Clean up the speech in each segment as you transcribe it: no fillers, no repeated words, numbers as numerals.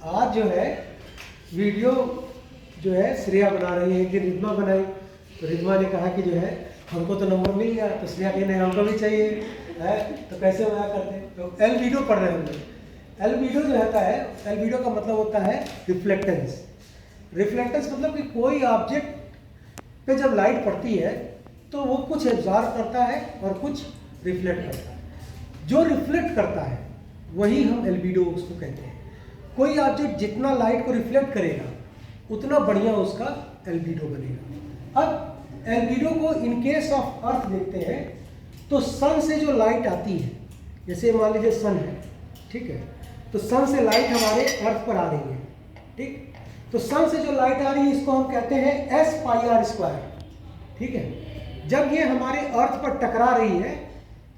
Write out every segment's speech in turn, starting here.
आज जो है वीडियो जो है श्रेया बना रही है कि रिद्मा बनाई, तो रिद्मा ने कहा कि जो है हमको तो नंबर मिल गया, तो श्रेया कहने हमको भी चाहिए है, तो कैसे बनाया करते। तो एल वीडियो पढ़ रहे हैं हम लोग। एल वीडियो जो होता है, एल वीडियो का मतलब होता है रिफ्लेक्टेंस। रिफ्लेक्टेंस मतलब कि कोई ऑब्जेक्ट पे जब लाइट पड़ती है तो वो कुछ एब्जॉर्ब करता है और कुछ रिफ्लेक्ट करता है। जो रिफ्लेक्ट करता है वही हम एल्बिडो उसको कहते हैं। कोई ऑब्जेक्ट जितना लाइट को रिफ्लेक्ट करेगा उतना बढ़िया उसका एल्बिडो बनेगा। अब एल्बिडो को इन केस ऑफ अर्थ देखते हैं तो सन से जो लाइट आती है, जैसे मान लीजिए सन है, ठीक है, तो सन से लाइट हमारे अर्थ पर आ रही है, ठीक, तो सन से जो लाइट आ रही है इसको हम कहते हैं एस पाई आर स्क्वायर, ठीक है। जब ये हमारे अर्थ पर टकरा रही है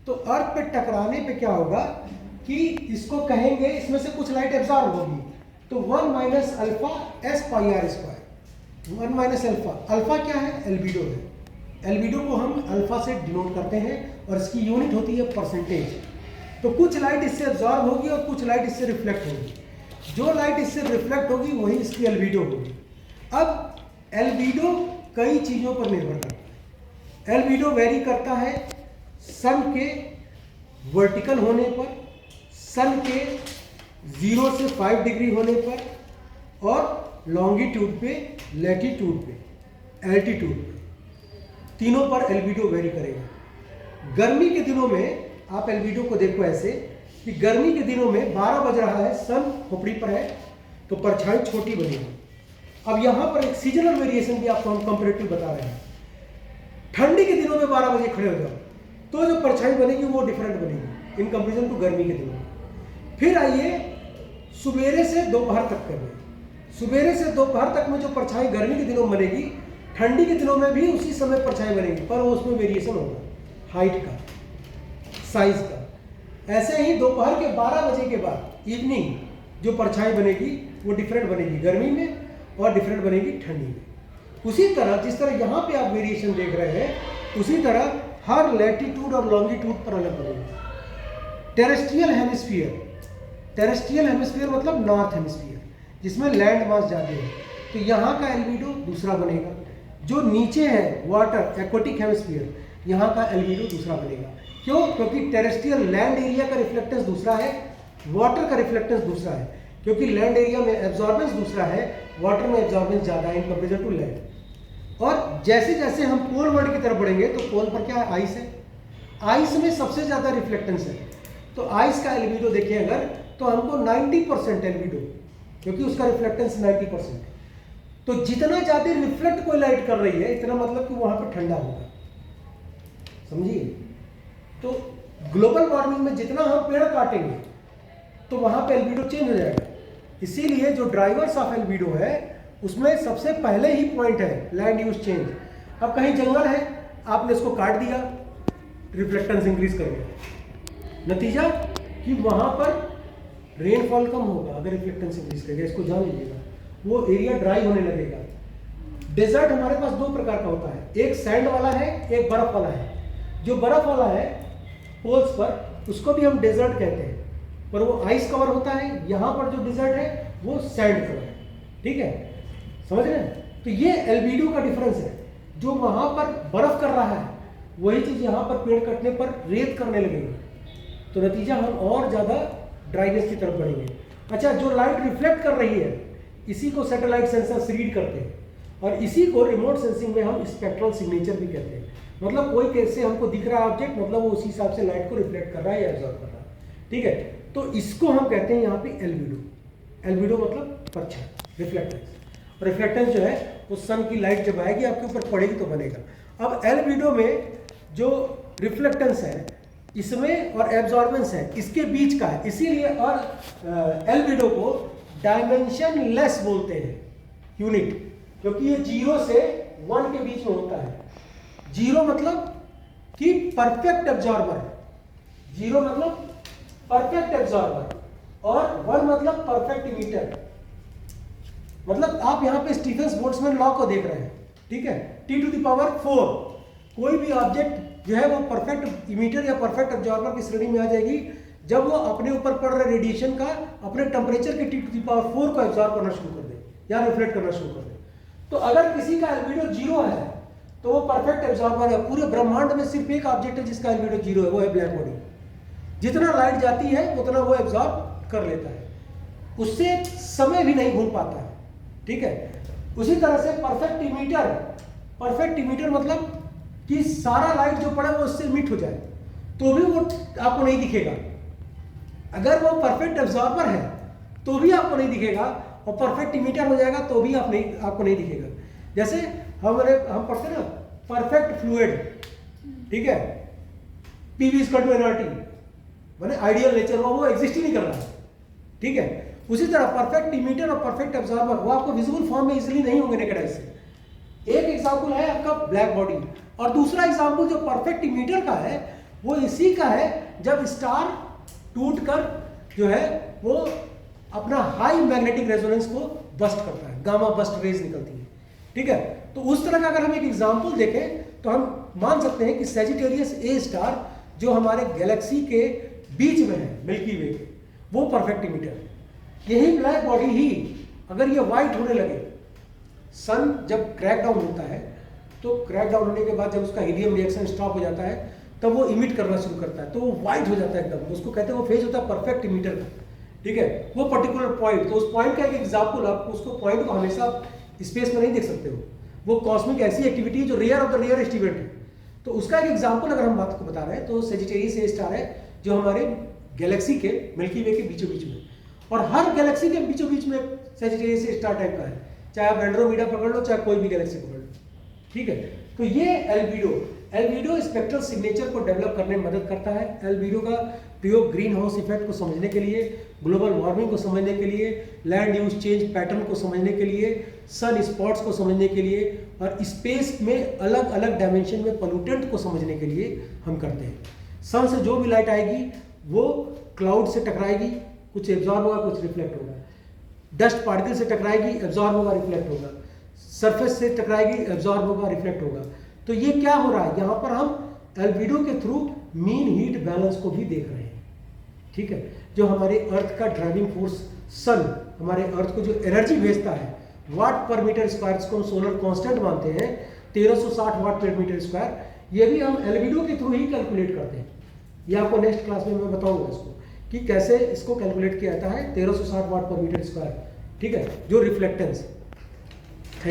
तो अर्थ पे टकराने पे क्या होगा कि इसको कहेंगे, इसमें से कुछ लाइट एब्जॉर्ब होगी, तो 1 minus alpha S pi R square. 1 minus alpha, alpha क्या है? एल्बिडो है। एल्बिडो को हम अल्फा से डिनोट करते हैं और इसकी यूनिट होती है परसेंटेज। तो कुछ लाइट इससे एब्जॉर्ब होगी और कुछ लाइट इससे रिफ्लेक्ट होगी। जो लाइट इससे रिफ्लेक्ट होगी वही इसकी एल्बिडो होगी। अब एल्बिडो कई चीज़ों पर निर्भर करता है। एल्बिडो वेरी करता है सन के वर्टिकल होने पर, सन के 0 से 5 डिग्री होने पर और लॉन्गिट्यूड पे, लैटिट्यूड पे, एल्टीट्यूड पे, तीनों पर एल्बिडो वेरी करेगा। गर्मी के दिनों में आप एल्बिडो को देखो ऐसे कि गर्मी के दिनों में 12 बज रहा है, सन खोपड़ी पर है तो परछाई छोटी बनेगी। अब यहाँ पर एक सीजनल वेरिएशन भी आपको हम कंपैरेटिव बता रहे हैं। ठंडी के दिनों में 12 बजे खड़े हो जाओ तो जो परछाई बनेगी वो डिफरेंट बनेगी इन कंपेरिजन टू गर्मी के दिनों में। फिर आइए सुबेरे से दोपहर तक करें। सुबेरे से दोपहर तक में जो परछाई गर्मी के दिनों में बनेगी, ठंडी के दिनों में भी उसी समय परछाई बनेगी, पर वो उसमें वेरिएशन होगा हाइट का, साइज का। ऐसे ही दोपहर के 12 बजे के बाद इवनिंग जो परछाई बनेगी वो डिफरेंट बनेगी गर्मी में और डिफरेंट बनेगी ठंडी में। उसी तरह जिस तरह यहाँ पे आप वेरिएशन देख रहे हैं, उसी तरह हर लैटिट्यूड और लॉन्गिट्यूड पर अलग बनेगी। टेरेस्ट्रियल हेमिस्फीयर, टेरेस्ट्रियल हेमिस्फीयर मतलब नॉर्थ हेमिस्फीयर जिसमें लैंड मास ज़्यादा है, तो यहाँ का एल्बिडो दूसरा बनेगा। जो नीचे है वाटर एक्वाटिक हेमिस्फीयर, यहाँ का एल्बिडो दूसरा बनेगा। क्यों? क्योंकि टेरेस्ट्रियल लैंड एरिया का रिफ्लेक्टेंस दूसरा है, वाटर का रिफ्लेक्टेंस दूसरा है। क्योंकि लैंड एरिया में एब्जॉर्बेंस दूसरा है, वाटर में एब्जॉर्बेंस ज़्यादा है इन कंपेरिजन टू लैंड। और जैसे जैसे हम पोल वर्ल्ड की तरफ बढ़ेंगे तो पोल पर क्या है? आइस है। आइस में सबसे ज़्यादा रिफ्लेक्टेंस है, तो आइस का एल्बिडो देखिए अगर, तो हमको 90% एल्बिडो, क्योंकि उसका रिफ्लेक्टेंस 90%। तो जितना ज़्यादा रिफ्लेक्ट कोई लाइट कर रही है इतना मतलब कि वहाँ पर ठंडा होगा, समझिए। तो ग्लोबल वार्मिंग में जितना हम पेड़ काटेंगे तो वहाँ पे एल्बिडो चेंज हो जाएगा। इसीलिए जो ड्राइवर्स ऑफ एल्बिडो है उसमें सबसे पहले ही पॉइंट है लैंड यूज चेंज। अब कहीं जंगल है, आपने इसको काट दिया, रिफ्लेक्टेंस इंक्रीज कर गया, नतीजा कि वहाँ पर रेनफॉल कम होगा अगर रिफ्लेक्टेंस इंक्रीज करेगा। इसको जान लीजिएगा, वो एरिया ड्राई होने लगेगा। डेजर्ट हमारे पास दो प्रकार का होता है, एक सैंड वाला है, एक बर्फ वाला है। जो बर्फ वाला है पोल्स पर उसको भी हम डेजर्ट कहते हैं, पर वो आइस कवर होता है। यहाँ पर जो डेजर्ट है वो सैंड कवर है, ठीक है, समझ रहे हैं। तो ये एल्बिडो का डिफरेंस है। जो वहाँ पर बर्फ कर रहा है वही चीज़ यहाँ पर पेड़ कटने पर रेत करने लगेगी, तो नतीजा हम और ज़्यादा ड्राइनेस की तरफ बढ़ेंगे। अच्छा, जो लाइट रिफ्लेक्ट कर रही है इसी को सैटेलाइट सेंसर्स रीड करते हैं और इसी को रिमोट सेंसिंग में हम स्पेक्ट्रल सिग्नेचर भी कहते हैं। मतलब कोई कैसे हमको दिख रहा है ऑब्जेक्ट, मतलब वो उसी हिसाब से लाइट को रिफ्लेक्ट कर रहा है या एब्जॉर्ब कर रहा है, ठीक है। तो इसको हम कहते हैं यहाँ पे एल्बिडो। एल्बिडो मतलब परछाई, रिफ्लेक्टेंस। और रिफ्लेक्टेंस जो है वो सन की लाइट जब आएगी आपके ऊपर पड़ेगी तो बनेगा। अब एल्बिडो में जो रिफ्लेक्टेंस है इसमें और एब्जॉर्बेंस है इसके बीच का है, इसीलिए और एल्बिडो को डायमेंशन लेस बोलते हैं यूनिट, क्योंकि ये 0 से 1 के बीच में होता है। 0 मतलब कि परफेक्ट एब्जॉर्बर, 0 मतलब परफेक्ट एब्जॉर्बर और 1 मतलब परफेक्ट इमीटर। मतलब आप यहाँ पे स्टीफन बोल्ट्जमैन लॉ को देख रहे हैं, ठीक है, T⁴ कोई भी ऑब्जेक्ट जो है वो परफेक्ट इमीटर या परफेक्ट एब्जॉर्बर की श्रेणी में आ जाएगी जब वो अपने ऊपर पड़ रहे रेडिएशन का अपने टेम्परेचर के T⁴ को एब्जॉर्ब करना शुरू कर दे या रिफ्लेक्ट करना शुरू कर दे। तो अगर किसी का एल्बिडो 0 है तो वो परफेक्ट एब्जॉर्बर है। पूरे ब्रह्मांड में सिर्फ एक ऑब्जेक्ट है जिसका एल्बिडो 0 है, वो है ब्लैक बॉडी। जितना लाइट जाती है उतना वो एब्जॉर्ब कर लेता है, उससे समय भी नहीं घूम पाता है, ठीक है। उसी तरह से परफेक्ट इमीटर मतलब कि सारा लाइट जो पड़े वो उससे इमिट हो जाए तो भी वो आपको नहीं दिखेगा। अगर वो परफेक्ट एब्जॉर्बर है तो भी आपको नहीं दिखेगा, और परफेक्ट इमीटर हो जाएगा तो भी आपको नहीं दिखेगा। जैसे हम पढ़ते ना परफेक्ट फ्लूइड, ठीक है, PV = nRT, माने आइडियल नेचर वो एग्जिस्ट ही नहीं कर रहा है, ठीक है। उसी तरह परफेक्ट इमीटर और परफेक्ट एब्जॉर्बर वो आपको विजिबल फॉर्म में इजीली नहीं होंगे नेकेड आई से। एक एग्जांपल है आपका ब्लैक बॉडी, और दूसरा एग्जांपल जो परफेक्ट इमीटर का है वो इसी का है जब स्टार टूटकर जो है वो अपना हाई मैग्नेटिक रेजोनेंस को बस्ट करता है, गामा बस्ट रेज निकलती है, ठीक है। तो उस तरह का अगर हम एक एग्जांपल देखें तो हम मान सकते हैं कि सैजिटेरियस A* जो हमारे गैलेक्सी के बीच में है मिल्की वे के, वो परफेक्ट इमीटर है। यही ब्लैक बॉडी ही अगर ये वाइट होने लगे, सन जब क्रैक डाउन होता है तो क्रैक डाउन होने के बाद जब उसका हीलियम रिएक्शन स्टॉप हो जाता है तब वो इमिट करना शुरू करता है, तो वो वाइट हो जाता है एकदम, उसको कहते हैं वो फेज होता है परफेक्ट इमीटर का, ठीक है। वो पर्टिकुलर पॉइंट, तो उस पॉइंट का एक एग्जांपल, आप उसको पॉइंट को हमेशा स्पेस में नहीं देख सकते हो, वो कॉस्मिक ऐसी एक्टिविटी जो rare of the rarest event है। तो उसका एक एग्जांपल अगर हम बात को बता रहे हैं तो सैजिटेरियस A* है जो हमारे गैलेक्सी के मिल्की वे के बीचों बीच में, और हर गैलेक्सी के बीचों बीच में सैजिटेरियस A* टाइप का है, चाहे आप एंड्रोमेडा पकड़ लो चाहे कोई भी गैलेक्सी पकड़ लो, ठीक है। तो ये एल्बिडो स्पेक्ट्रल सिग्नेचर को डेवलप करने में मदद करता है। एल्बिडो का प्रयोग ग्रीन हाउस इफेक्ट को समझने के लिए, ग्लोबल वार्मिंग को समझने के लिए, लैंड यूज चेंज पैटर्न को समझने के लिए, सन स्पॉट्स को समझने के लिए, और स्पेस में अलग अलग डायमेंशन में पोल्यूटेंट को समझने के लिए हम करते हैं। सन से जो भी लाइट आएगी वो क्लाउड से टकराएगी, कुछ एब्जॉर्ब होगा कुछ रिफ्लेक्ट होगा, डस्ट पार्टिकल से टकराएगी एब्जॉर्ब होगा रिफ्लेक्ट होगा, सरफेस से टकराएगी एब्जॉर्ब होगा रिफ्लेक्ट होगा। तो ये क्या हो रहा है, यहाँ पर हम एल्बिडो के थ्रू मीन हीट बैलेंस को भी देख रहे हैं, ठीक है। जो हमारे अर्थ का ड्राइविंग फोर्स सन हमारे अर्थ को जो एनर्जी भेजता है वाट पर मीटर स्क्वायर, जिसको हम सोलर कांस्टेंट मानते हैं 1360 वाट पर मीटर स्क्वायर, ये भी हम एल्बिडो के थ्रू ही कैलकुलेट करते हैं। ये आपको नेक्स्ट क्लास में मैं बताऊंगा इसको कि कैसे इसको कैलकुलेट किया जाता है 1360 वाट पर मीटर स्क्वायर, ठीक है, जो रिफ्लेक्टेंस